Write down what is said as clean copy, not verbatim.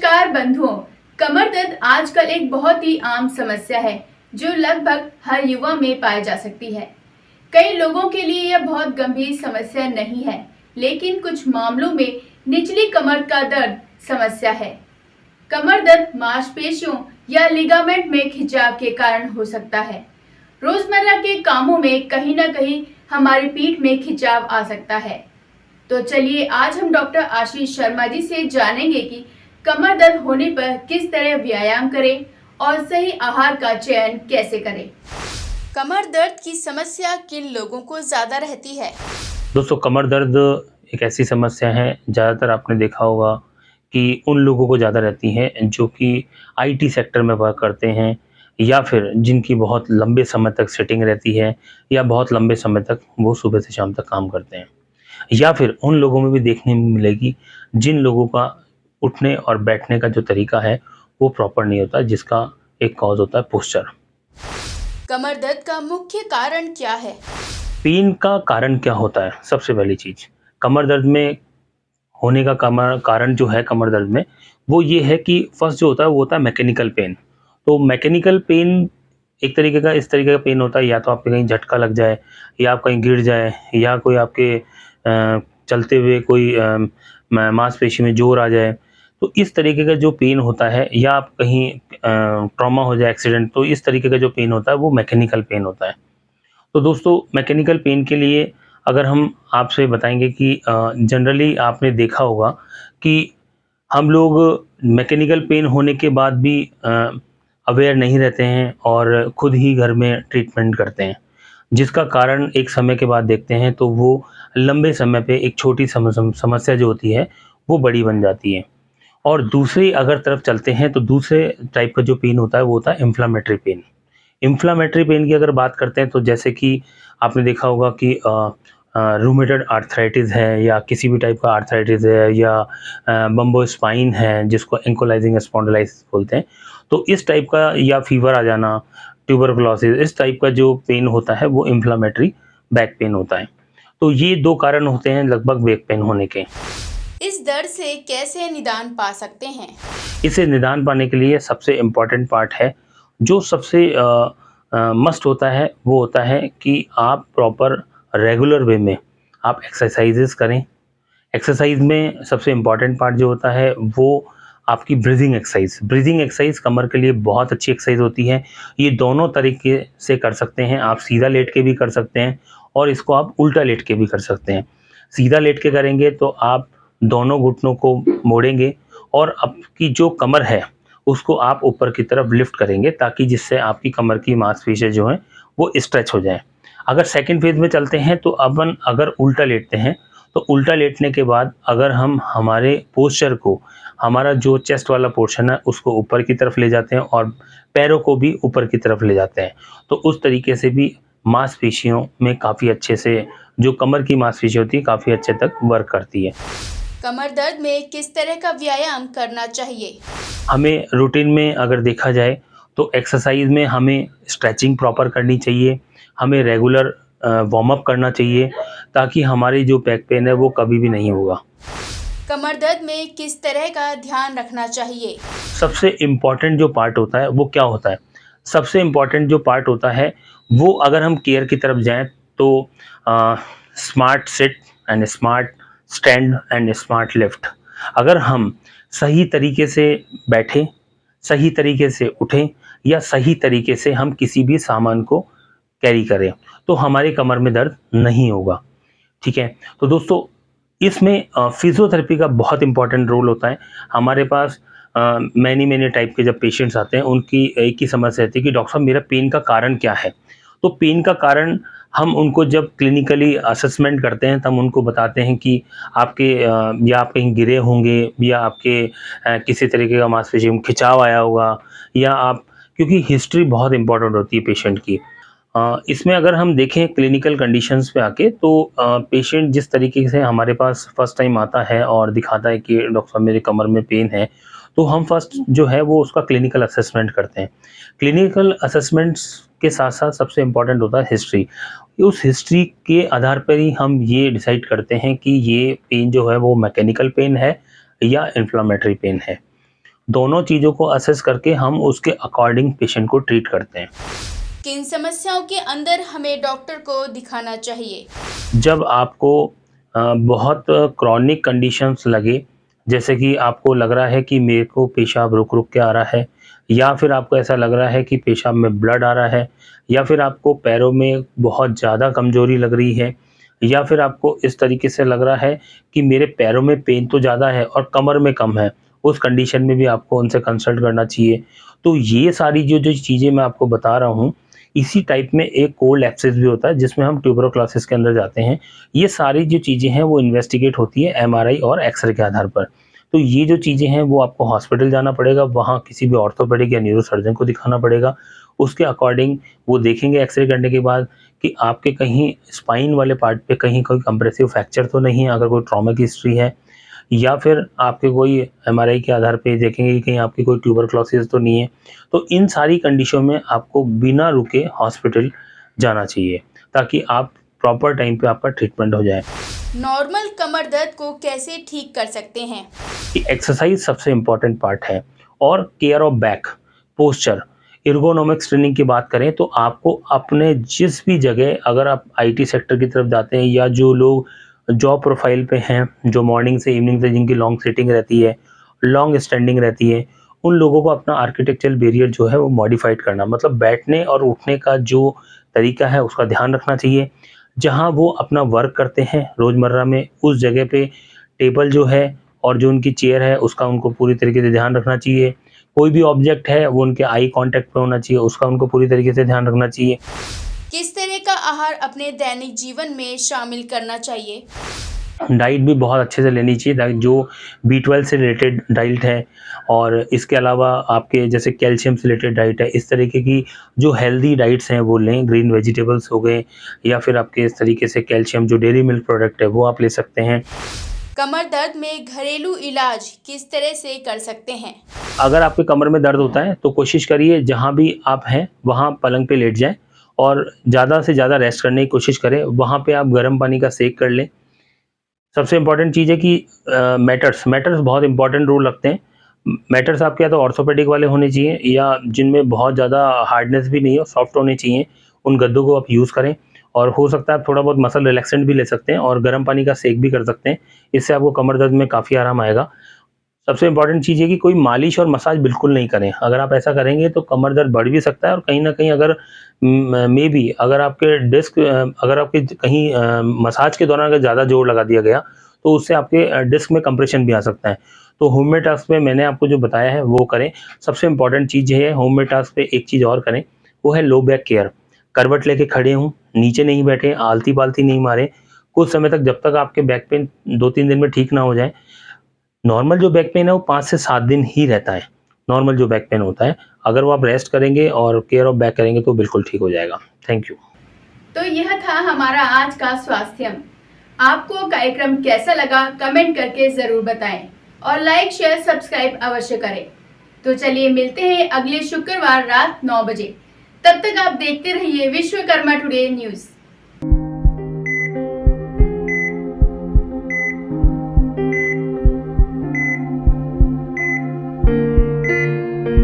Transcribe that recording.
नमस्कार बंधुओं। कमर दर्द आजकल एक बहुत ही आम समस्या है जो लगभग हर युवा में पाई जा सकती है। कई लोगों के लिए यह बहुत गंभीर समस्या नहीं है, लेकिन कुछ मामलों में निचली कमर का दर्द समस्या है। कमर दर्द मांसपेशियों या लिगामेंट में खिंचाव के कारण हो सकता है। रोजमर्रा के कामों में कहीं न कहीं हमारी पीठ में खिंचाव आ सकता है। तो चलिए आज हम डॉक्टर आशीष शर्मा जी से जानेंगे कि कमर दर्द होने पर किस तरह व्यायाम करें और सही आहार का चयन कैसे करें। कमर दर्द की समस्या किन लोगों को ज्यादा रहती है? दोस्तों, कमर दर्द एक ऐसी समस्या है, ज़्यादातर आपने देखा होगा कि उन लोगों को ज़्यादा रहती है जो कि आईटी सेक्टर में वर्क करते हैं, या फिर जिनकी बहुत लंबे समय तक सिटिंग रहती है, या बहुत लंबे समय तक वो सुबह से शाम तक काम करते हैं। या फिर उन लोगों में भी देखने में मिलेगी जिन लोगों का उठने और बैठने का जो तरीका है वो प्रॉपर नहीं होता, जिसका एक कॉज होता है पोस्चर। कमर दर्द का मुख्य कारण क्या है? पेन का कारण क्या होता है? सबसे पहली चीज, कमर दर्द में होने का कारण जो है कमर दर्द में, वो ये है कि फर्स्ट जो होता है वो होता है मैकेनिकल पेन। तो मैकेनिकल पेन एक तरीके का इस तरीके का पेन होता है, या तो आपके कहीं झटका लग जाए, या आप कहीं गिर जाए, या कोई आपके चलते हुए कोई मांसपेशी में जोर आ जाए, तो इस तरीके का जो पेन होता है, या आप कहीं ट्रॉमा हो जाए, एक्सीडेंट, तो इस तरीके का जो पेन होता है वो मैकेनिकल पेन होता है। तो दोस्तों, मैकेनिकल पेन के लिए अगर हम आपसे बताएंगे कि जनरली आपने देखा होगा कि हम लोग मैकेनिकल पेन होने के बाद भी अवेयर नहीं रहते हैं और खुद ही घर में ट्रीटमेंट करते हैं, जिसका कारण एक समय के बाद देखते हैं तो वो लंबे समय पे एक छोटी समस्या जो होती है वो बड़ी बन जाती है। और दूसरी अगर तरफ चलते हैं तो दूसरे टाइप का जो पेन होता है वो होता है इन्फ्लामेटरी पेन। इन्फ्लामेटरी पेन की अगर बात करते हैं तो जैसे कि आपने देखा होगा कि रूमेटॉइड आर्थराइटिस है, या किसी भी टाइप का आर्थराइटिस है, या बम्बो स्पाइन है जिसको एंकोलाइजिंग स्पॉन्डिलाइटिस बोलते हैं, तो इस टाइप का, या फीवर आ जाना, ट्यूबरकुलोसिस, इस टाइप का जो पेन होता है वो इन्फ्लामेटरी बैक पेन होता है। तो ये दो कारण होते हैं लगभग बैक पेन होने के। इस दर्द से कैसे निदान पा सकते हैं? इसे निदान पाने के लिए सबसे इम्पॉर्टेंट पार्ट है, जो सबसे मस्ट होता है, वो होता है कि आप प्रॉपर रेगुलर वे में आप एक्सरसाइजेस करें। एक्सरसाइज में सबसे इम्पॉर्टेंट पार्ट जो होता है वो आपकी ब्रीदिंग एक्सरसाइज। ब्रीदिंग एक्सरसाइज कमर के लिए बहुत अच्छी एक्सरसाइज होती है। ये दोनों तरीके से कर सकते हैं, आप सीधा लेट के भी कर सकते हैं और इसको आप उल्टा लेट के भी कर सकते हैं। सीधा लेट के करेंगे तो आप दोनों घुटनों को मोड़ेंगे और आपकी जो कमर है उसको आप ऊपर की तरफ लिफ्ट करेंगे, ताकि जिससे आपकी कमर की मांसपेशियां जो हैं वो स्ट्रेच हो जाएं। अगर सेकंड फेज में चलते हैं तो अपन अगर उल्टा लेटते हैं तो उल्टा लेटने के बाद अगर हम हमारे पोस्चर को, हमारा जो चेस्ट वाला पोर्शन है उसको ऊपर की तरफ ले जाते हैं और पैरों को भी ऊपर की तरफ ले जाते हैं, तो उस तरीके से भी मांसपेशियों में काफ़ी अच्छे से, जो कमर की मांसपेशी होती है, काफ़ी अच्छे तक वर्क करती है। कमर दर्द में किस तरह का व्यायाम करना चाहिए? हमें रूटीन में अगर देखा जाए तो एक्सरसाइज में हमें स्ट्रेचिंग प्रॉपर करनी चाहिए, हमें रेगुलर वार्म अप करना चाहिए, ताकि हमारी जो बैक पेन है वो कभी भी नहीं होगा। कमर दर्द में किस तरह का ध्यान रखना चाहिए? सबसे इम्पॉर्टेंट जो पार्ट होता है वो क्या होता है? सबसे इम्पॉर्टेंट जो पार्ट होता है वो, अगर हम केयर की तरफ जाएं तो smart sit and smart stand and smart lift. अगर हम सही तरीके से बैठें, सही तरीके से उठें, या सही तरीके से हम किसी भी सामान को कैरी करें, तो हमारी कमर में दर्द नहीं होगा। ठीक है, तो दोस्तों, इसमें फिजियोथेरेपी का बहुत इंपॉर्टेंट रोल होता है। हमारे पास मैनी टाइप के जब पेशेंट्स आते हैं, उनकी एक ही समस्या रहती है कि डॉक्टर साहब मेरा पेन का कारण क्या है। तो पेन का कारण हम उनको जब क्लिनिकली असेसमेंट करते हैं तब उनको बताते हैं कि आपके या आप कहीं गिरे होंगे, या आपके किसी तरीके का मांसपेशी में खिंचाव आया होगा, या आप, क्योंकि हिस्ट्री बहुत इंपॉर्टेंट होती है पेशेंट की। इसमें अगर हम देखें क्लिनिकल कंडीशंस पे आके, तो पेशेंट जिस तरीके से हमारे पास फर्स्ट टाइम आता है और दिखाता है कि डॉक्टर साहब मेरे कमर में पेन है, तो हम फर्स्ट जो है वो उसका क्लिनिकल असेसमेंट करते हैं। क्लिनिकल असेसमेंट्स के साथ साथ सबसे इम्पॉर्टेंट होता है हिस्ट्री। उस हिस्ट्री के आधार पर ही हम ये डिसाइड करते हैं कि ये पेन जो है वो मैकेनिकल पेन है या इन्फ्लामेटरी पेन है। दोनों चीज़ों को असेस करके हम उसके अकॉर्डिंग पेशेंट को ट्रीट करते हैं। किन समस्याओं के अंदर हमें डॉक्टर को दिखाना चाहिए? जब आपको बहुत क्रॉनिक कंडीशंस लगे, जैसे कि आपको लग रहा है कि मेरे को पेशाब रुक-रुक के आ रहा है, या फिर आपको ऐसा लग रहा है कि पेशाब में ब्लड आ रहा है, या फिर आपको पैरों में बहुत ज़्यादा कमज़ोरी लग रही है, या फिर आपको इस तरीके से लग रहा है कि मेरे पैरों में पेन तो ज़्यादा है और कमर में कम है, उस कंडीशन में भी आपको उनसे कंसल्ट करना चाहिए। तो ये सारी जो चीज़ें मैं आपको बता रहा हूँ, इसी टाइप में एक कोल्ड एब्सेस भी होता है जिसमें हम ट्यूबरक्लोसिस के अंदर जाते हैं। ये सारी जो चीज़ें हैं वो इन्वेस्टिगेट होती है एमआरआई और एक्स-रे के आधार पर। तो ये जो चीज़ें हैं वो आपको हॉस्पिटल जाना पड़ेगा, वहाँ किसी भी ऑर्थोपेडिक या न्यूरोसर्जन को दिखाना पड़ेगा। उसके अकॉर्डिंग वो देखेंगे एक्स-रे करने के बाद कि आपके कहीं स्पाइन वाले पार्ट पे कहीं कोई कंप्रेसिव फ्रैक्चर तो नहीं है, अगर कोई ट्रॉमा की हिस्ट्री है, या फिर आपके कोई एमआरआई के आधार पे देखेंगे कि कहीं आपकी कोई ट्यूबरक्लोसिस तो नहीं है। तो इन सारी कंडीशनों में आपको बिना रुके हॉस्पिटल जाना चाहिए, ताकि आप प्रॉपर टाइम पे आपका ट्रीटमेंट हो जाए। नॉर्मल कमर दर्द को कैसे ठीक कर सकते हैं? कि एक्सरसाइज सबसे इम्पॉर्टेंट पार्ट है, और care of back, posture, ergonomics training की बात करें तो आपको अपने जिस भी जगह, अगर आप आईटी सेक्टर की तरफ जाते हैं या जो लोग जॉब प्रोफाइल पे हैं, जो मॉर्निंग से इवनिंग तक जिनकी लॉन्ग सिटिंग रहती है, लॉन्ग स्टैंडिंग रहती है, उन लोगों को अपना आर्किटेक्चरल बैरियर जो है वो मॉडिफाइड करना, मतलब बैठने और उठने का जो तरीका है उसका ध्यान रखना चाहिए। जहाँ वो अपना वर्क करते हैं रोज़मर्रा में, उस जगह पे टेबल जो है और जो उनकी चेयर है उसका उनको पूरी तरीके से ध्यान रखना चाहिए। कोई भी ऑब्जेक्ट है वो उनके आई कॉन्टैक्ट पे होना चाहिए, उसका उनको पूरी तरीके से ध्यान रखना चाहिए। किस तरह का आहार अपने दैनिक जीवन में शामिल करना चाहिए? डाइट भी बहुत अच्छे से लेनी चाहिए, जो बी12 से रिलेटेड डाइट है, और इसके अलावा आपके जैसे कैल्शियम से रिलेटेड डाइट है, इस तरीके की जो हेल्दी डाइट्स हैं वो लें। ग्रीन वेजिटेबल्स हो गए, या फिर आपके इस तरीके से कैल्शियम जो डेयरी मिल्क प्रोडक्ट है वो आप ले सकते हैं। कमर दर्द में घरेलू इलाज किस तरह से कर सकते हैं? अगर आपके कमर में दर्द होता है तो कोशिश करिए जहाँ भी आप हैं वहाँ पलंग पे लेट जाएँ, और ज़्यादा से ज़्यादा रेस्ट करने की कोशिश करें। वहाँ पे आप गर्म पानी का सेक कर लें। सबसे इम्पोर्टेंट चीज़ है कि मैटर्स बहुत इम्पोर्टेंट रोल रखते हैं। मैटर्स आपके या तो ऑर्थोपेडिक वाले होने चाहिए, या जिनमें बहुत ज़्यादा हार्डनेस भी नहीं हो, सॉफ्ट होने चाहिए, उन गद्दों को आप यूज़ करें। और हो सकता है आप थोड़ा बहुत मसल रिलैक्सेंट भी ले सकते हैं और गर्म पानी का सेक भी कर सकते हैं। इससे आपको कमर दर्द में काफ़ी आराम आएगा। सबसे इम्पोर्टेंट चीज़ है कि कोई मालिश और मसाज बिल्कुल नहीं करें। अगर आप ऐसा करेंगे तो कमर दर्द बढ़ भी सकता है, और कहीं न कहीं अगर मे बी अगर आपके डिस्क अगर आपके कहीं मसाज के दौरान अगर ज़्यादा जोर लगा दिया गया, तो उससे आपके डिस्क में कंप्रेशन भी आ सकता है। तो होममेड टास्क में मैंने आपको जो बताया है वो करें। सबसे इम्पोर्टेंट चीज़ ये है होममेड टास्क पे, एक चीज़ और करें, वो है लो बैक केयर। करवट लेके खड़े हों, नीचे नहीं बैठें, आलती-पालती नहीं मारें। कुछ समय तक, जब तक आपके बैक पेन 2-3 दिन में ठीक ना हो जाए। नॉर्मल जो बैक पेन है वो 5 से 7 दिन ही रहता है, नॉर्मल जो बैक पेन होता है। अगर वो आप रेस्ट करेंगे और केयर ऑफ बैक करेंगे तो बिल्कुल ठीक हो जाएगा। Thank you. तो यह था हमारा आज का स्वास्थ्यम। आपको कार्यक्रम कैसा लगा कमेंट करके ज़रूर बताएं, और लाइक शेयर सब्सक्राइब अवश्य करें। तो चलिए मिलते हैं अगले शुक्रवार रात 9 बजे। तब तक आप देखते रहिए विश्वकर्मा टुडे न्यूज़।